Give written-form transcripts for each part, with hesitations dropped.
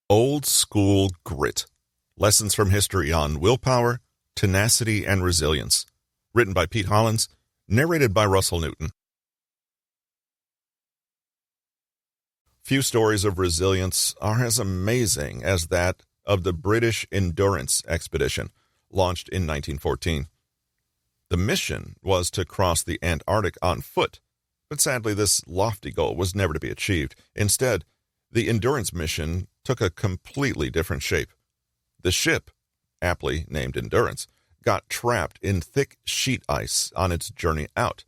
Old School Grit. Lessons from History on Willpower, Tenacity, and Resilience. Written by Pete Hollins. Narrated by Russell Newton. Few stories of resilience are as amazing as that of the British Endurance expedition, launched in 1914. The mission was to cross the Antarctic on foot, but sadly this lofty goal was never to be achieved. Instead, the Endurance mission took a completely different shape. The ship, aptly named Endurance, got trapped in thick sheet ice on its journey out.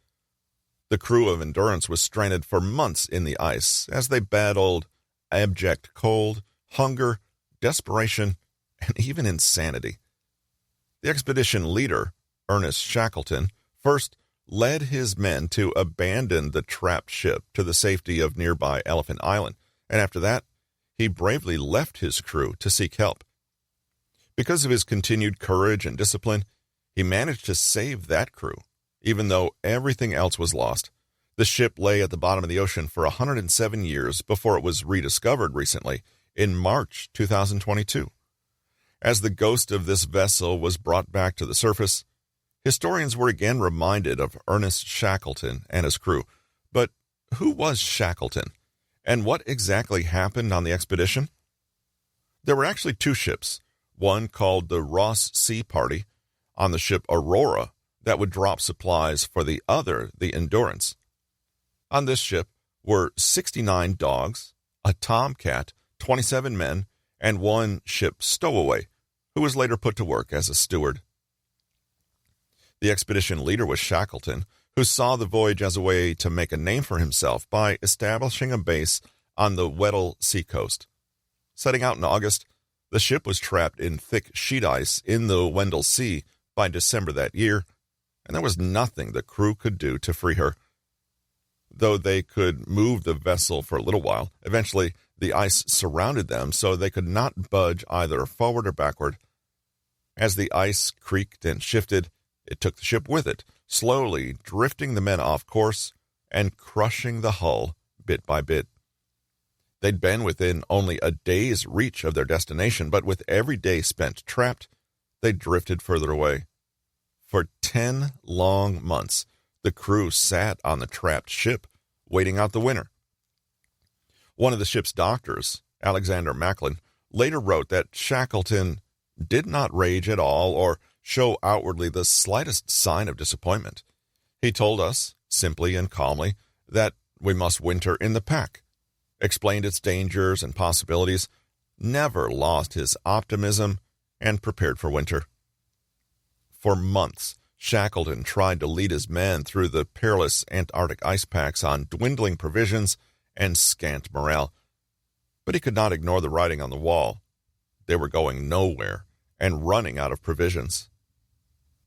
The crew of Endurance was stranded for months in the ice as they battled abject cold, hunger, desperation, and even insanity. The expedition leader, Ernest Shackleton, first led his men to abandon the trapped ship to the safety of nearby Elephant Island, and after that, he bravely left his crew to seek help. Because of his continued courage and discipline, he managed to save that crew, even though everything else was lost. The ship lay at the bottom of the ocean for 107 years before it was rediscovered recently in March 2022. As the ghost of this vessel was brought back to the surface, historians were again reminded of Ernest Shackleton and his crew. But who was Shackleton? And what exactly happened on the expedition? There were actually two ships, one called the Ross Sea Party on the ship Aurora that would drop supplies for the other, the Endurance. On this ship were 69 dogs, a tomcat, 27 men, and one ship stowaway, who was later put to work as a steward. The expedition leader was Shackleton, who saw the voyage as a way to make a name for himself by establishing a base on the Weddell seacoast. Setting out in August, the ship was trapped in thick sheet ice in the Weddell Sea by December that year, and there was nothing the crew could do to free her. Though they could move the vessel for a little while, eventually the ice surrounded them so they could not budge either forward or backward. As the ice creaked and shifted, it took the ship with it, slowly drifting the men off course and crushing the hull bit by bit. They'd been within only a day's reach of their destination, but with every day spent trapped, they drifted further away. For 10 long months, the crew sat on the trapped ship, waiting out the winter. One of the ship's doctors, Alexander Macklin, later wrote that Shackleton did not rage at all or show outwardly the slightest sign of disappointment. He told us, simply and calmly, that we must winter in the pack, explained its dangers and possibilities, never lost his optimism, and prepared for winter. For months, Shackleton tried to lead his men through the perilous Antarctic ice packs on dwindling provisions and scant morale, but he could not ignore the writing on the wall. They were going nowhere and running out of provisions.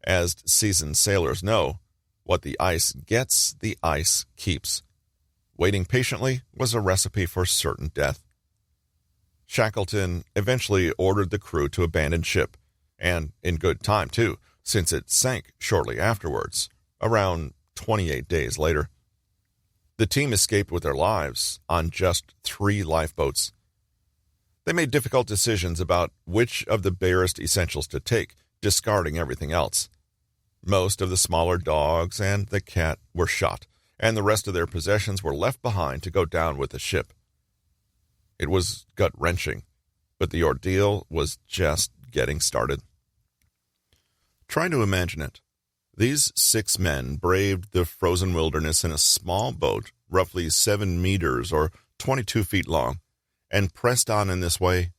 As seasoned sailors know, what the ice gets, the ice keeps. Waiting patiently was a recipe for certain death. Shackleton eventually ordered the crew to abandon ship, and in good time, too, since it sank shortly afterwards, around 28 days later. The team escaped with their lives on just 3 lifeboats. They made difficult decisions about which of the barest essentials to take, discarding everything else. Most of the smaller dogs and the cat were shot, and the rest of their possessions were left behind to go down with the ship. It was gut-wrenching, but the ordeal was just getting started. Try to imagine it. These 6 men braved the frozen wilderness in a small boat, roughly 7 meters or 22 feet long, and pressed on in this way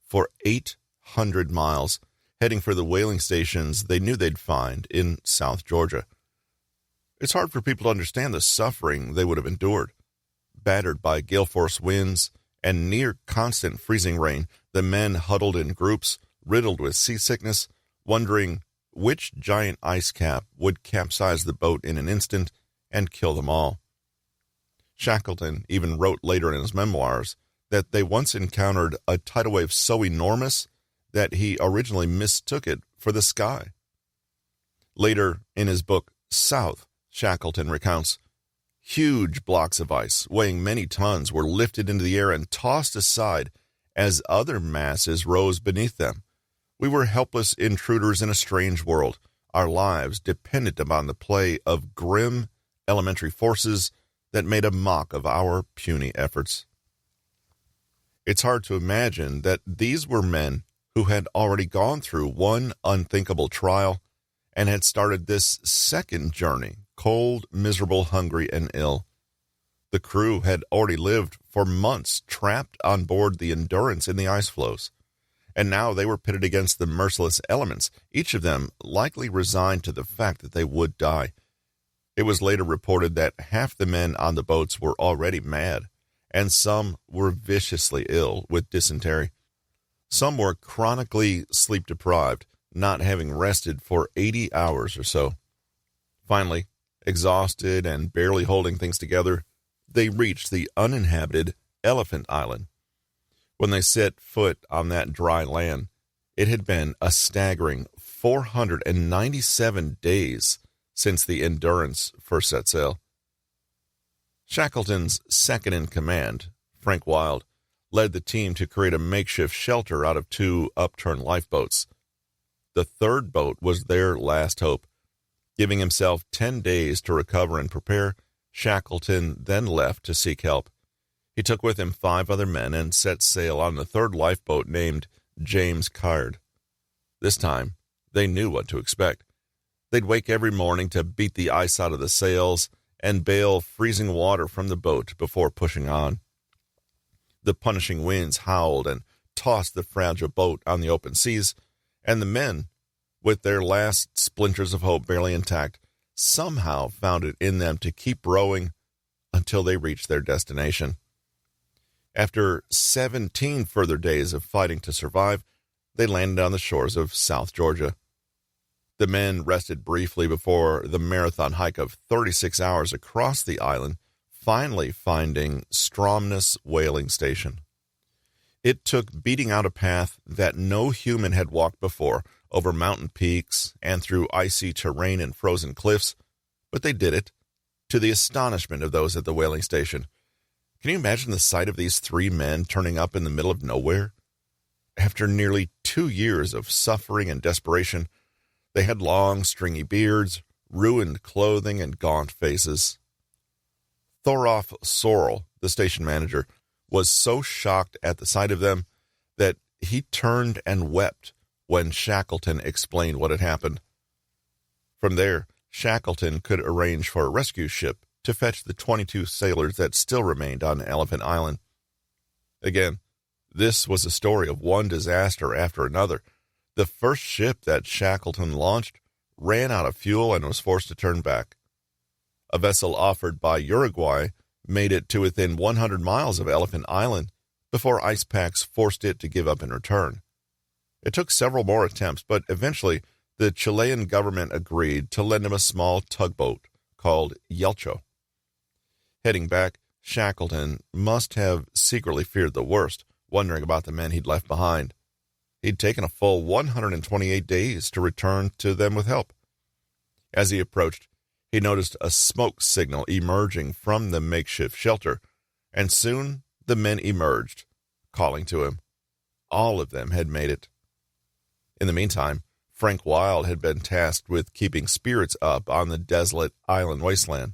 for 800 miles, heading for the whaling stations they knew they'd find in South Georgia. It's hard for people to understand the suffering they would have endured. Battered by gale-force winds and near-constant freezing rain, the men huddled in groups, riddled with seasickness, wondering which giant ice cap would capsize the boat in an instant and kill them all. Shackleton even wrote later in his memoirs that they once encountered a tidal wave so enormous that he originally mistook it for the sky. Later, in his book South, Shackleton recounts, huge blocks of ice weighing many tons were lifted into the air and tossed aside as other masses rose beneath them. We were helpless intruders in a strange world, our lives dependent upon the play of grim elementary forces that made a mock of our puny efforts. It's hard to imagine that these were men who had already gone through one unthinkable trial and had started this second journey, cold, miserable, hungry, and ill. The crew had already lived for months trapped on board the Endurance in the ice floes, and now they were pitted against the merciless elements, each of them likely resigned to the fact that they would die. It was later reported that half the men on the boats were already mad, and some were viciously ill with dysentery. Some were chronically sleep-deprived, not having rested for 80 hours or so. Finally, exhausted and barely holding things together, they reached the uninhabited Elephant Island. When they set foot on that dry land, it had been a staggering 497 days since the Endurance first set sail. Shackleton's second-in-command, Frank Wild, led the team to create a makeshift shelter out of 2 upturned lifeboats. The third boat was their last hope. Giving himself 10 days to recover and prepare, Shackleton then left to seek help. He took with him 5 other men and set sail on the third lifeboat named James Caird. This time, they knew what to expect. They'd wake every morning to beat the ice out of the sails and bail freezing water from the boat before pushing on. The punishing winds howled and tossed the fragile boat on the open seas, and the men, with their last splinters of hope barely intact, somehow found it in them to keep rowing until they reached their destination. After 17 further days of fighting to survive, they landed on the shores of South Georgia. The men rested briefly before the marathon hike of 36 hours across the island, finally finding Stromness Whaling Station. It took beating out a path that no human had walked before, over mountain peaks and through icy terrain and frozen cliffs, but they did it, to the astonishment of those at the whaling station. Can you imagine the sight of these 3 men turning up in the middle of nowhere? After nearly 2 years of suffering and desperation, they had long, stringy beards, ruined clothing, and gaunt faces. Thorolf Sorrell, the station manager, was so shocked at the sight of them that he turned and wept when Shackleton explained what had happened. From there, Shackleton could arrange for a rescue ship to fetch the 22 sailors that still remained on Elephant Island. Again, this was a story of one disaster after another. The first ship that Shackleton launched ran out of fuel and was forced to turn back. A vessel offered by Uruguay made it to within 100 miles of Elephant Island before ice packs forced it to give up in return. It took several more attempts, but eventually the Chilean government agreed to lend him a small tugboat called Yelcho. Heading back, Shackleton must have secretly feared the worst, wondering about the men he'd left behind. He'd taken a full 128 days to return to them with help. As he approached, he noticed a smoke signal emerging from the makeshift shelter, and soon the men emerged, calling to him. All of them had made it. In the meantime, Frank Wild had been tasked with keeping spirits up on the desolate island wasteland.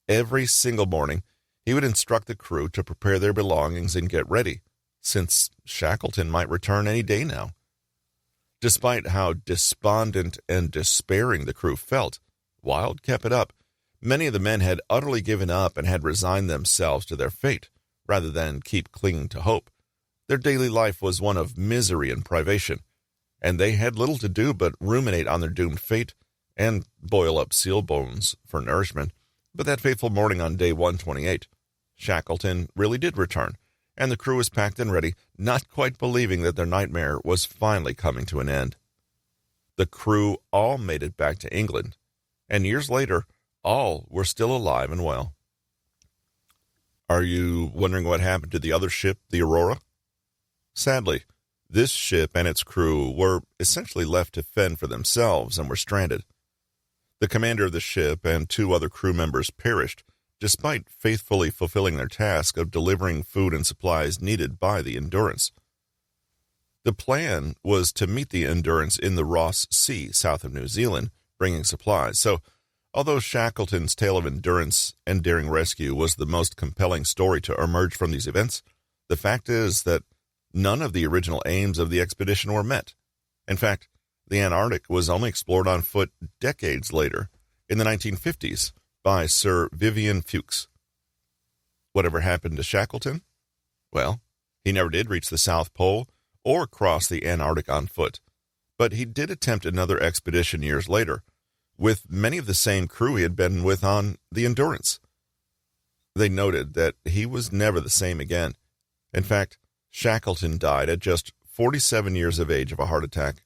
Every single morning, he would instruct the crew to prepare their belongings and get ready, since Shackleton might return any day now. Despite how despondent and despairing the crew felt, Wild kept it up. Many of the men had utterly given up and had resigned themselves to their fate, rather than keep clinging to hope. Their daily life was one of misery and privation, and they had little to do but ruminate on their doomed fate and boil up seal bones for nourishment. But that fateful morning on day 128, Shackleton really did return, and the crew was packed and ready, not quite believing that their nightmare was finally coming to an end. The crew all made it back to England, and years later, all were still alive and well. Are you wondering what happened to the other ship, the Aurora? Sadly, this ship and its crew were essentially left to fend for themselves and were stranded. The commander of the ship and 2 other crew members perished, despite faithfully fulfilling their task of delivering food and supplies needed by the Endurance. The plan was to meet the Endurance in the Ross Sea south of New Zealand, bringing supplies. So, although Shackleton's tale of endurance and daring rescue was the most compelling story to emerge from these events, the fact is that none of the original aims of the expedition were met. In fact, the Antarctic was only explored on foot decades later, in the 1950s, by Sir Vivian Fuchs. Whatever happened to Shackleton? Well, he never did reach the South Pole or cross the Antarctic on foot, but he did attempt another expedition years later, with many of the same crew he had been with on the Endurance. They noted that he was never the same again. In fact, Shackleton died at just 47 years of age of a heart attack.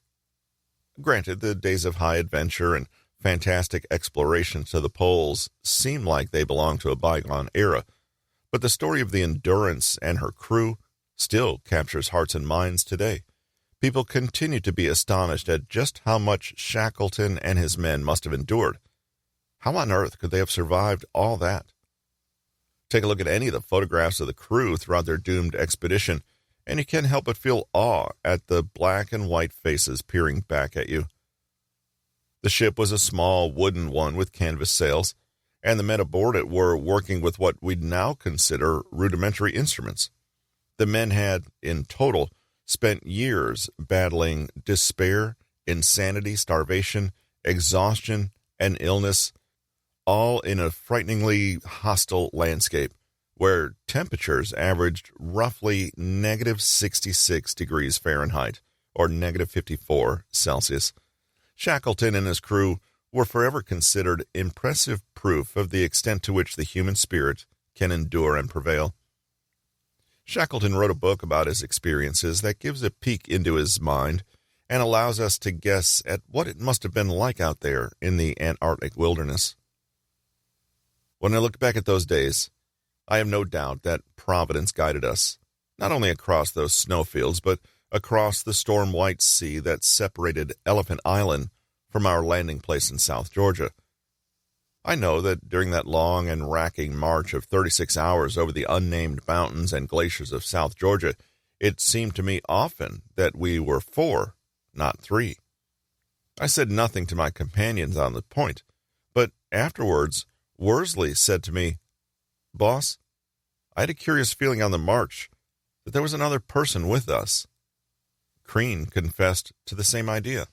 Granted, the days of high adventure and fantastic exploration to the poles seem like they belong to a bygone era, but the story of the Endurance and her crew still captures hearts and minds today. People continue to be astonished at just how much Shackleton and his men must have endured. How on earth could they have survived all that? Take a look at any of the photographs of the crew throughout their doomed expedition, and you can't help but feel awe at the black and white faces peering back at you. The ship was a small wooden one with canvas sails, and the men aboard it were working with what we'd now consider rudimentary instruments. The men had, in total, spent years battling despair, insanity, starvation, exhaustion, and illness, all in a frighteningly hostile landscape where temperatures averaged roughly negative 66 degrees Fahrenheit or negative 54 Celsius. Shackleton and his crew were forever considered impressive proof of the extent to which the human spirit can endure and prevail. Shackleton wrote a book about his experiences that gives a peek into his mind and allows us to guess at what it must have been like out there in the Antarctic wilderness. When I look back at those days, I have no doubt that Providence guided us, not only across those snowfields, but across the storm-white sea that separated Elephant Island from our landing place in South Georgia. I know that during that long and racking march of 36 hours over the unnamed mountains and glaciers of South Georgia, it seemed to me often that we were 4, not 3. I said nothing to my companions on the point, but afterwards, Worsley said to me, "Boss, I had a curious feeling on the march that there was another person with us." Crean confessed to the same idea.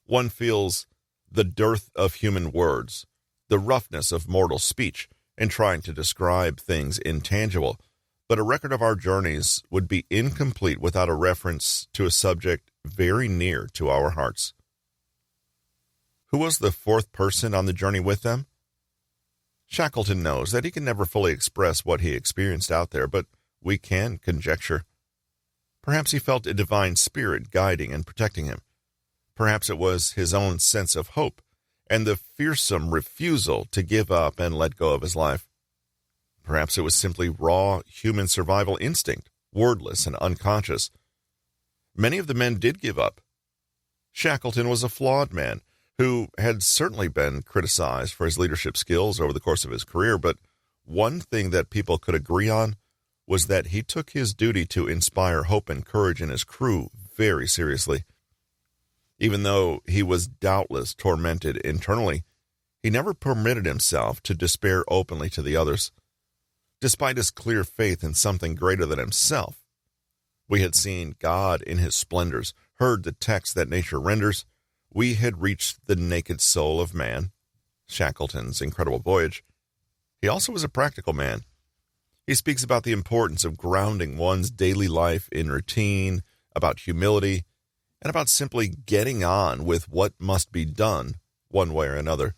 One feels the dearth of human words, the roughness of mortal speech in trying to describe things intangible, but a record of our journeys would be incomplete without a reference to a subject very near to our hearts. Who was the 4th person on the journey with them? Shackleton knows that he can never fully express what he experienced out there, but we can conjecture. Perhaps he felt a divine spirit guiding and protecting him. Perhaps it was his own sense of hope and the fearsome refusal to give up and let go of his life. Perhaps it was simply raw human survival instinct, wordless and unconscious. Many of the men did give up. Shackleton was a flawed man who had certainly been criticized for his leadership skills over the course of his career, but one thing that people could agree on was that he took his duty to inspire hope and courage in his crew very seriously. Even though he was doubtless tormented internally, he never permitted himself to despair openly to the others. Despite his clear faith in something greater than himself, we had seen God in his splendors, heard the text that nature renders, we had reached the naked soul of man, Shackleton's incredible voyage. He also was a practical man. He speaks about the importance of grounding one's daily life in routine, about humility, and about simply getting on with what must be done one way or another.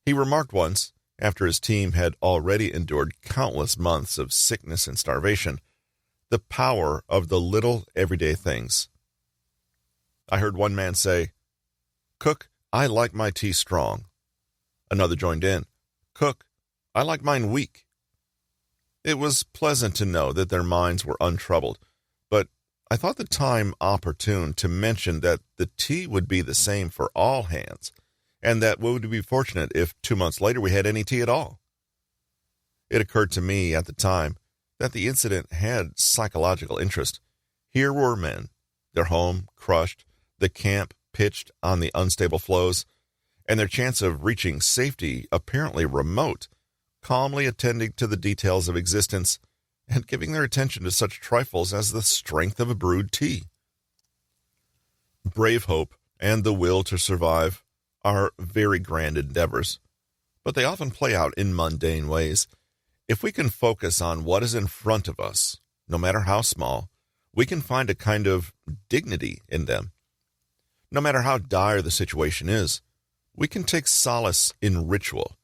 He remarked once, after his team had already endured countless months of sickness and starvation, the power of the little everyday things. I heard one man say, "Cook, I like my tea strong." Another joined in, "Cook, I like mine weak." It was pleasant to know that their minds were untroubled, but I thought the time opportune to mention that the tea would be the same for all hands, and that we would be fortunate if 2 months later we had any tea at all. It occurred to me at the time that the incident had psychological interest. Here were men, their home crushed, the camp pitched on the unstable floes, and their chance of reaching safety apparently remote, calmly attending to the details of existence and giving their attention to such trifles as the strength of a brewed tea. Brave hope and the will to survive are very grand endeavors, but they often play out in mundane ways. If we can focus on what is in front of us, no matter how small, we can find a kind of dignity in them. No matter how dire the situation is, we can take solace in ritual,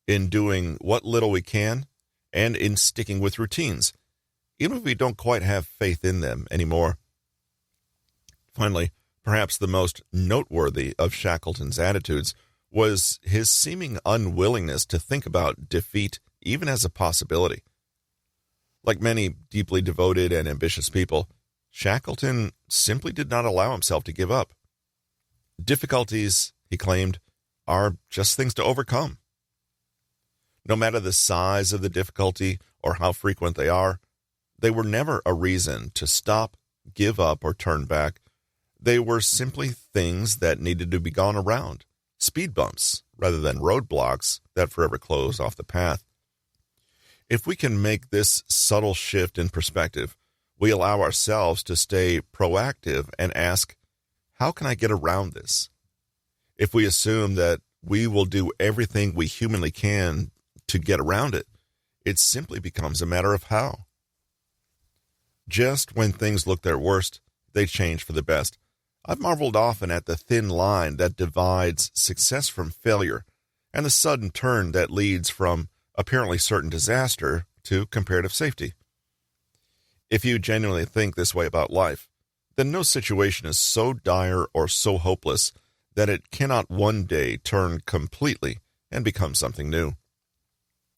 in doing what little we can, and in sticking with routines, even if we don't quite have faith in them anymore. Finally, perhaps the most noteworthy of Shackleton's attitudes was his seeming unwillingness to think about defeat even as a possibility. Like many deeply devoted and ambitious people, Shackleton simply did not allow himself to give up. Difficulties, he claimed, are just things to overcome. No matter the size of the difficulty or how frequent they are, they were never a reason to stop, give up, or turn back. They were simply things that needed to be gone around, speed bumps rather than roadblocks that forever close off the path. If we can make this subtle shift in perspective, we allow ourselves to stay proactive and ask, how can I get around this? If we assume that we will do everything we humanly can to get around it, it simply becomes a matter of how. Just when things look their worst, they change for the best. I've marveled often at the thin line that divides success from failure and the sudden turn that leads from apparently certain disaster to comparative safety. If you genuinely think this way about life, then no situation is so dire or so hopeless that it cannot one day turn completely and become something new.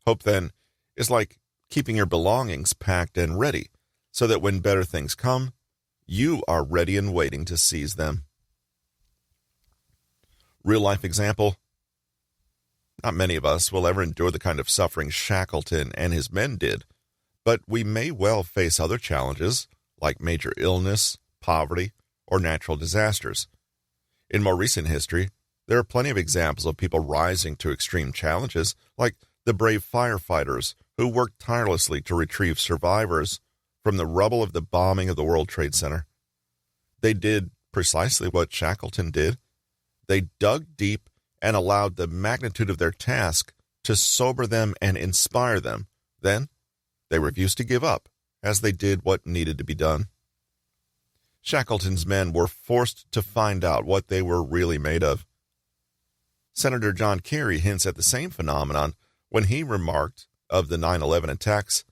Hope, then, is like keeping your belongings packed and ready so that when better things come, you are ready and waiting to seize them. Real-life example: not many of us will ever endure the kind of suffering Shackleton and his men did, but we may well face other challenges like major illness, poverty, or natural disasters. In more recent history, there are plenty of examples of people rising to extreme challenges, like the brave firefighters who worked tirelessly to retrieve survivors from the rubble of the bombing of the World Trade Center. They did precisely what Shackleton did. They dug deep and allowed the magnitude of their task to sober them and inspire them. Then, they refused to give up, as they did what needed to be done. Shackleton's men were forced to find out what they were really made of. Senator John Kerry hints at the same phenomenon when he remarked of the 9/11 attacks,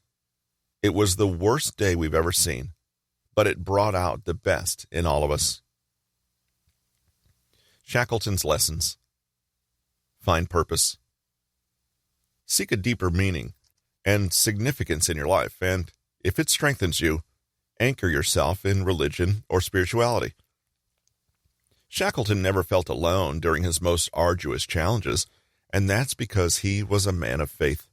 "It was the worst day we've ever seen, but it brought out the best in all of us." Shackleton's lessons: find purpose. Seek a deeper meaning and significance in your life, and if it strengthens you, anchor yourself in religion or spirituality. Shackleton never felt alone during his most arduous challenges, and that's because he was a man of faith.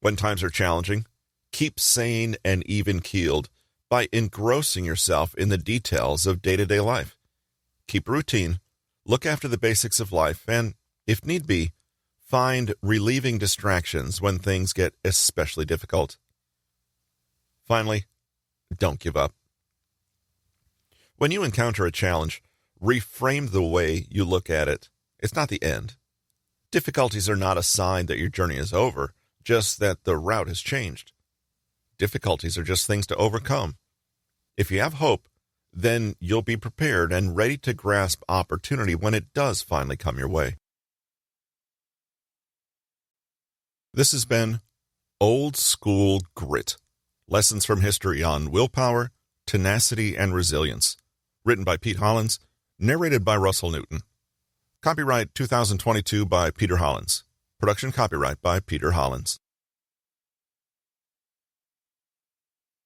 When times are challenging, keep sane and even-keeled by engrossing yourself in the details of day-to-day life. Keep routine, look after the basics of life, and, if need be, find relieving distractions when things get especially difficult. Finally, don't give up. When you encounter a challenge, reframe the way you look at it. It's not the end. Difficulties are not a sign that your journey is over, just that the route has changed. Difficulties are just things to overcome. If you have hope, then you'll be prepared and ready to grasp opportunity when it does finally come your way. This has been Old School Grit, Lessons from History on Willpower, Tenacity, and Resilience, written by Pete Hollins, narrated by Russell Newton. Copyright 2022 by Peter Hollins. Production copyright by Peter Hollins.